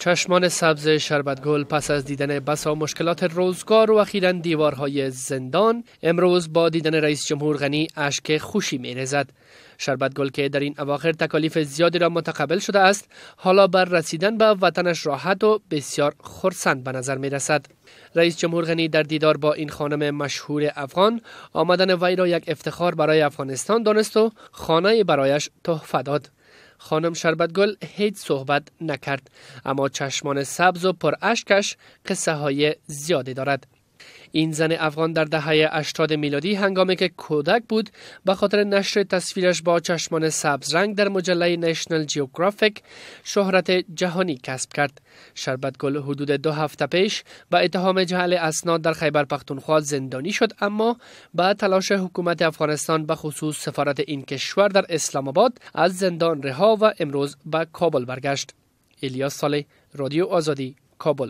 چشمان سبز شربتگل پس از دیدن بسا مشکلات روزگار و اخیراً دیوارهای زندان، امروز با دیدن رئیس جمهور غنی اشک خوشی می‌ریزد. شربتگل که در این اواخر تکالیف زیادی را متقبل شده است، حالا بر رسیدن به وطنش راحت و بسیار خرسند به نظر می‌رسد. رئیس جمهور غنی در دیدار با این خانم مشهور افغان، آمدن وی را یک افتخار برای افغانستان دانست و خانه برایش تحفه داد. خانم شربتگل هیچ صحبت نکرد، اما چشمان سبز و پر اشکش قصه های زیادی دارد. این زن افغان در دهه 80 میلادی هنگامی که کودک بود به خاطر نشر تصویرش با چشمان سبز رنگ در مجله نشنل جیوگرافیک شهرت جهانی کسب کرد. شربتگل حدود 2 هفته پیش به اتهام جعل اسناد در خیبر پختونخوا زندانی شد، اما با تلاش حکومت افغانستان به خصوص سفارت این کشور در اسلام آباد از زندان رها و امروز به کابل برگشت. الیاس صالح، رادیو آزادی، کابل.